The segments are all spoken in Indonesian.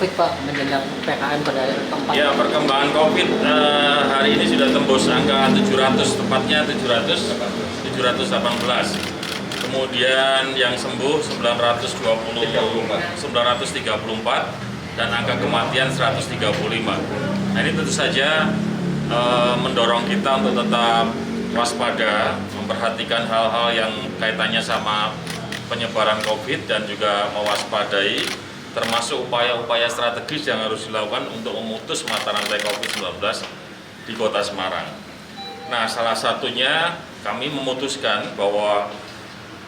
COVID Pak menjelang PKM pada tempat? Ya, perkembangan COVID hari ini sudah tembus angka 700, tepatnya 718. Kemudian yang sembuh 934 dan angka kematian 135. Nah, ini tentu saja mendorong kita untuk tetap waspada, memperhatikan hal-hal yang kaitannya sama penyebaran COVID dan juga mewaspadai termasuk upaya-upaya strategis yang harus dilakukan untuk memutus mata rantai COVID-19 di Kota Semarang. Nah, salah satunya kami memutuskan bahwa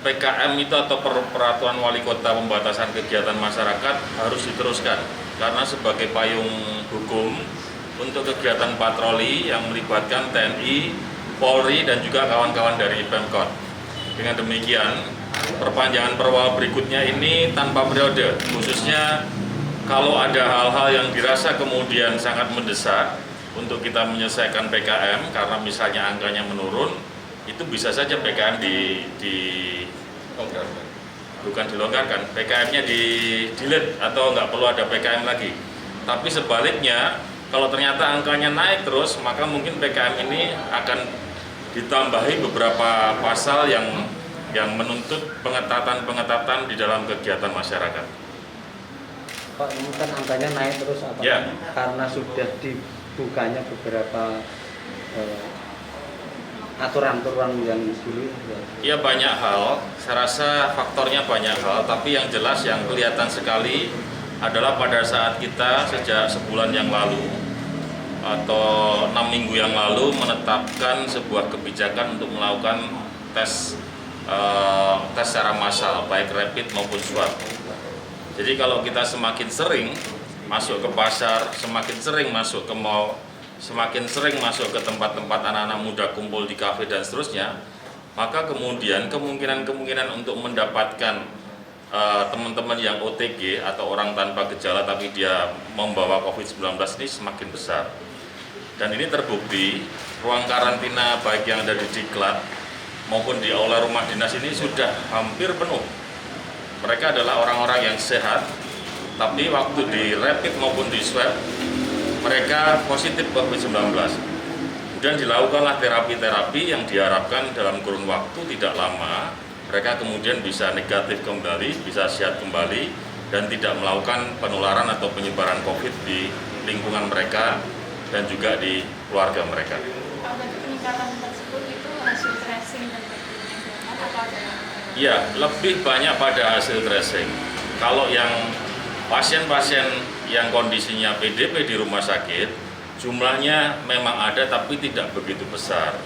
PKM itu atau peraturan wali kota pembatasan kegiatan masyarakat harus diteruskan karena sebagai payung hukum untuk kegiatan patroli yang melibatkan TNI, Polri dan juga kawan-kawan dari Pemkot. Dengan demikian, perpanjangan perwal berikutnya ini tanpa periode, khususnya kalau ada hal-hal yang dirasa kemudian sangat mendesak untuk kita menyelesaikan PKM karena misalnya angkanya menurun, itu bisa saja PKM bukan dilonggarkan, PKM-nya di-delete atau nggak perlu ada PKM lagi. Tapi sebaliknya, kalau ternyata angkanya naik terus, maka mungkin PKM ini akan ditambahi beberapa pasal yang menuntut pengetatan di dalam kegiatan masyarakat. Pak, ini kan angkanya naik terus apa? Ya. Karena sudah dibukanya beberapa aturan-aturan yang dulu. Ya, banyak hal, saya rasa faktornya banyak hal, tapi yang jelas yang kelihatan sekali adalah pada saat kita sejak sebulan yang lalu atau 6 minggu yang lalu menetapkan sebuah kebijakan untuk melakukan tes secara massal, baik rapid maupun swab. Jadi kalau kita semakin sering masuk ke pasar, semakin sering masuk ke mall, semakin sering masuk ke tempat-tempat anak-anak muda kumpul di kafe dan seterusnya, maka kemudian kemungkinan untuk mendapatkan teman-teman yang OTG atau orang tanpa gejala tapi dia membawa COVID-19 ini semakin besar. Dan ini terbukti, ruang karantina baik yang ada di Diklat maupun di aula rumah dinas ini sudah hampir penuh. Mereka adalah orang-orang yang sehat, tapi waktu di rapid maupun di swab, mereka positif COVID-19. Kemudian dilakukanlah terapi-terapi yang diharapkan dalam kurun waktu tidak lama, mereka kemudian bisa negatif kembali, bisa sehat kembali, dan tidak melakukan penularan atau penyebaran COVID di lingkungan mereka dan juga di keluarga mereka. Berarti peningkatan tersebut itu hasil tracing dan penggunaan atau ada? Ya, lebih banyak pada hasil tracing. Kalau yang pasien-pasien yang kondisinya PDP di rumah sakit, jumlahnya memang ada tapi tidak begitu besar.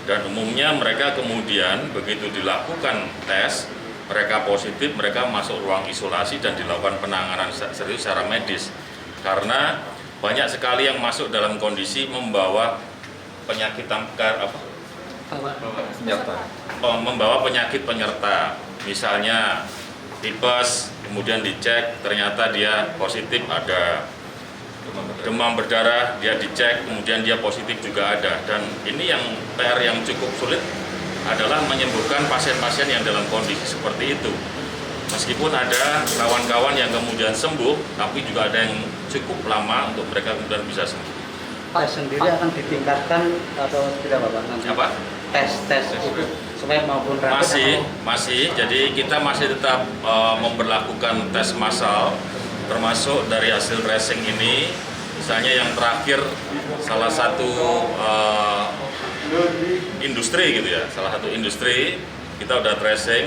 Dan umumnya mereka kemudian begitu dilakukan tes, mereka positif, mereka masuk ruang isolasi dan dilakukan penanganan serius secara medis. Karena banyak sekali yang masuk dalam kondisi membawa penyakit membawa penyakit penyerta, misalnya tipes, kemudian dicek ternyata dia positif ada demam berdarah, dia dicek kemudian dia positif juga ada. Dan ini yang PR yang cukup sulit adalah menyembuhkan pasien-pasien yang dalam kondisi seperti itu. Meskipun ada kawan-kawan yang kemudian sembuh, tapi juga ada yang cukup lama untuk mereka kemudian bisa sembuh. Tes sendiri akan ditingkatkan atau tidak Bapak nanti? Apa? Tes itu supaya maupun rapid masih. Jadi kita masih tetap memberlakukan tes massal, termasuk dari hasil tracing ini. Misalnya yang terakhir salah satu industri gitu ya, salah satu industri kita udah tracing.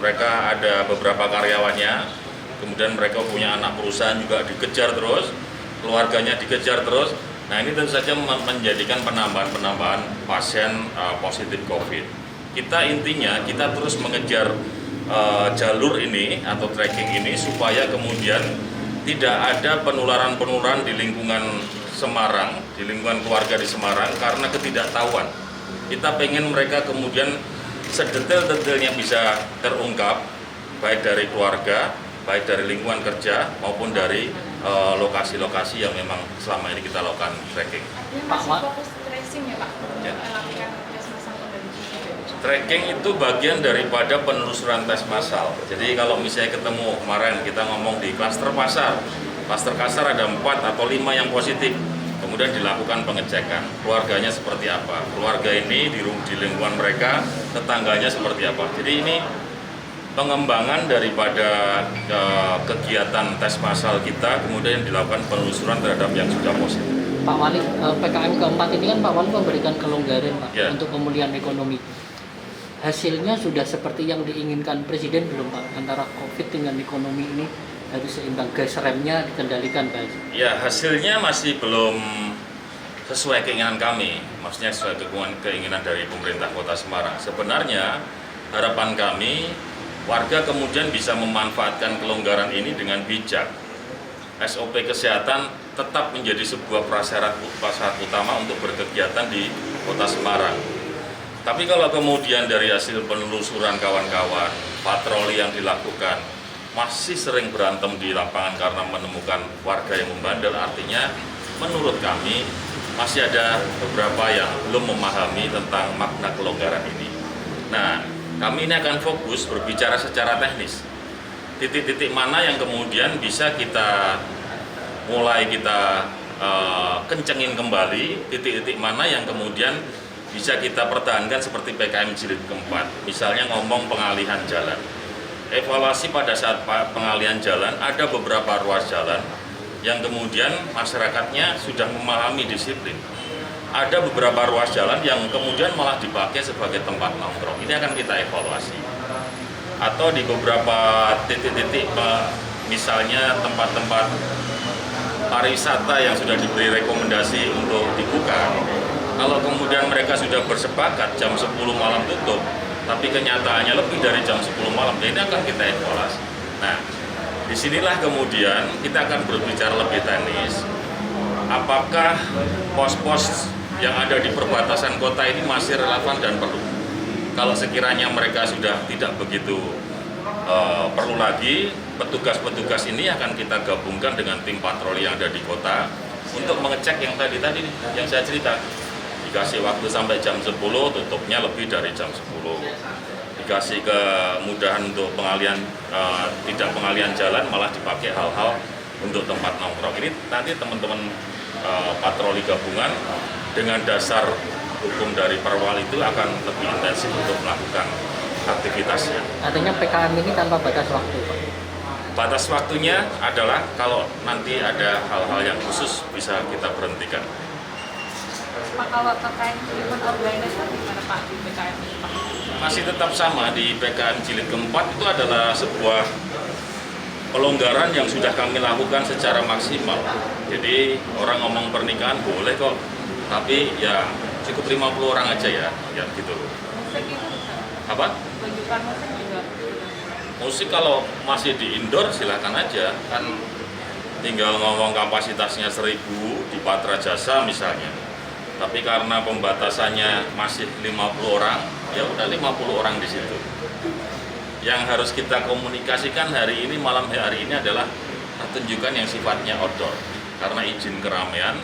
Mereka ada beberapa karyawannya, kemudian mereka punya anak perusahaan juga dikejar terus, keluarganya dikejar terus. Nah, ini tentu saja menjadikan penambahan pasien positif COVID. Kita intinya kita terus mengejar jalur ini atau tracking ini supaya kemudian tidak ada penularan-penularan di lingkungan Semarang, di lingkungan keluarga di Semarang karena ketidaktahuan. Kita pengen mereka kemudian sedetail-detailnya bisa terungkap, baik dari keluarga, baik dari lingkungan kerja, maupun dari lokasi-lokasi yang memang selama ini kita lakukan tracking. Artinya masih fokus tracing ya Pak? Ya. Melakukan tes massal kembali. Tracking itu bagian daripada penelusuran tes massal. Jadi kalau misalnya ketemu kemarin kita ngomong di klaster pasar, Klaster kasar ada 4 atau 5 yang positif. Kemudian dilakukan pengecekan, keluarganya seperti apa, keluarga ini di lingkungan mereka, tetangganya seperti apa. Jadi ini pengembangan daripada kegiatan tes massal kita, kemudian dilakukan penelusuran terhadap yang sudah positif. Pak Wali, PKM keempat ini kan Pak Wali memberikan kelonggaran Pak Ya. untuk pemulihan ekonomi. Hasilnya sudah seperti yang diinginkan Presiden belum Pak? Antara COVID dengan ekonomi ini harus seimbang, gas remnya dikendalikan Pak? Ya, hasilnya masih belum sesuai keinginan kami, maksudnya sesuai keinginan dari pemerintah Kota Semarang. Sebenarnya harapan kami warga kemudian bisa memanfaatkan kelonggaran ini dengan bijak. SOP kesehatan tetap menjadi sebuah prasyarat utama untuk berkegiatan di Kota Semarang. Tapi kalau kemudian dari hasil penelusuran kawan-kawan, patroli yang dilakukan, masih sering berantem di lapangan karena menemukan warga yang membandel, artinya menurut kami masih ada beberapa yang belum memahami tentang makna kelonggaran ini. Nah, kami ini akan fokus berbicara secara teknis. Titik-titik mana yang kemudian bisa kita mulai kencengin kembali, titik-titik mana yang kemudian bisa kita pertahankan seperti PKM jilid keempat. Misalnya ngomong pengalihan jalan. Evaluasi pada saat pengalihan jalan, ada beberapa ruas jalan yang kemudian masyarakatnya sudah memahami disiplin. Ada beberapa ruas jalan yang kemudian malah dipakai sebagai tempat nongkrong. Ini akan kita evaluasi. Atau di beberapa titik-titik, misalnya tempat-tempat pariwisata yang sudah diberi rekomendasi untuk dibuka. Kalau kemudian mereka sudah bersepakat jam 10 malam tutup, tapi kenyataannya lebih dari jam 10 malam, ini akan kita evaluasi. Nah, disinilah kemudian kita akan berbicara lebih teknis, apakah pos-pos yang ada di perbatasan kota ini masih relevan dan perlu. Kalau sekiranya mereka sudah tidak begitu perlu lagi, petugas-petugas ini akan kita gabungkan dengan tim patroli yang ada di kota untuk mengecek yang tadi yang saya cerita. Dikasih waktu sampai jam 10, tutupnya lebih dari jam 10. Dikasih kemudahan untuk tidak pengalihan jalan, malah dipakai hal-hal untuk tempat nongkrong. Ini nanti teman-teman patroli gabungan dengan dasar hukum dari Perwal itu akan lebih intensif untuk melakukan aktivitasnya. Artinya PKM ini tanpa batas waktu Pak? Batas waktunya adalah kalau nanti ada hal-hal yang khusus bisa kita berhentikan. Pak, kalau terkait event organizer gimana Pak di PKM ini Pak? Masih tetap sama di PKM jilid keempat, itu adalah sebuah pelonggaran yang sudah kami lakukan secara maksimal. Jadi orang ngomong pernikahan boleh kok, tapi ya cukup 50 orang aja ya gitu. Musik itu bisa? Apa? Tunjukkan musik juga? Musik kalau masih di indoor silakan aja, kan tinggal ngomong kapasitasnya 1000 di Patra Jasa misalnya. Tapi karena pembatasannya masih 50 orang, ya udah 50 orang di situ. Yang harus kita komunikasikan hari ini, malam hari ini adalah pertunjukan yang sifatnya outdoor. Karena izin keramaian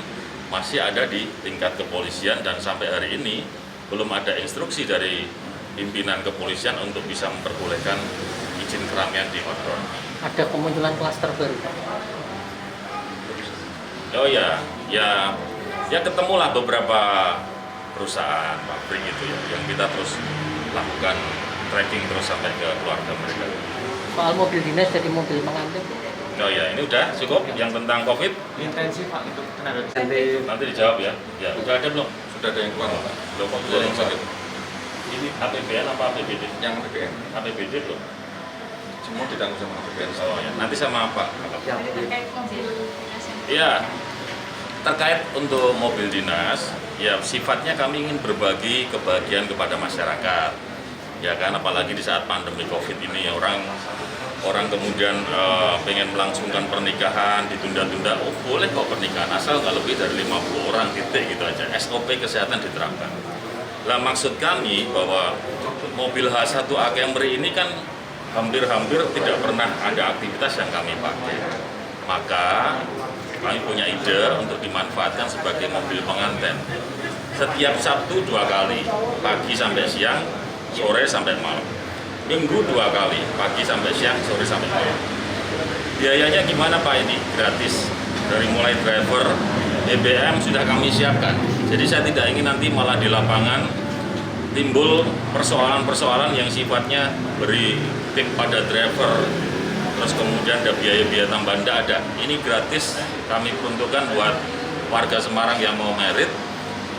masih ada di tingkat kepolisian dan sampai hari ini belum ada instruksi dari pimpinan kepolisian untuk bisa memperbolehkan izin keramaian di outdoor. Ada kemunculan klaster baru Pak? Oh ya ketemulah beberapa perusahaan, pabrik gitu ya, yang kita terus lakukan tracking terus sampai ke keluarga mereka. Soal mobil dinas jadi mobil pengantin? Oh ya, ini udah cukup yang tentang COVID. Intensif Pak untuk tenaga Nanti dijawab ya. Ya, udah ada belum? Sudah ada yang keluar Pak. Belum ada yang sakit. Ini APBN apa APBD? Yang APBN. APBD belum? Semua ditanggung sama APBN. Oh ya, nanti sama apa? yang Ini terkait mobil dinas yang Iya, terkait untuk mobil dinas, ya sifatnya kami ingin berbagi kebahagiaan kepada masyarakat. Ya kan, apalagi di saat pandemi COVID ini orang kemudian pengen melangsungkan pernikahan, ditunda-tunda, oh boleh kok pernikahan, asal nggak lebih dari 50 orang, titik gitu aja. SOP kesehatan diterapkan. Lah maksud kami bahwa mobil H1A Camry ini kan hampir-hampir tidak pernah ada aktivitas yang kami pakai. Maka kami punya ide untuk dimanfaatkan sebagai mobil pengantin. Setiap Sabtu 2 kali, pagi sampai siang, sore sampai malam. Minggu 2 kali, pagi sampai siang, sore sampai malam. Biayanya gimana Pak ini? Gratis. Dari mulai driver, BBM sudah kami siapkan. Jadi saya tidak ingin nanti malah di lapangan timbul persoalan-persoalan yang sifatnya beri tip pada driver, terus kemudian ada biaya-biaya tambahan. Tidak ada. Ini gratis kami peruntukkan buat warga Semarang yang mau merit,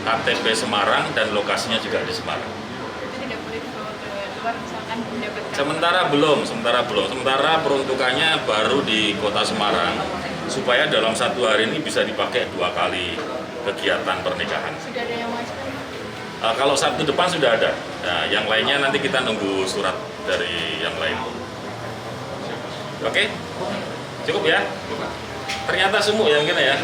KTP Semarang dan lokasinya juga di Semarang. Itu tidak boleh dibawa ke luar misalkan mendapatkan. Sementara belum. Sementara peruntukannya baru di Kota Semarang supaya dalam 1 hari ini bisa dipakai 2 kali kegiatan pernikahan. Sudah ada yang mengajukan? Kalau Sabtu depan sudah ada. Nah, yang lainnya nanti kita nunggu surat dari yang lain. Oke? Cukup ya? Ternyata sumuk ya mungkin ya.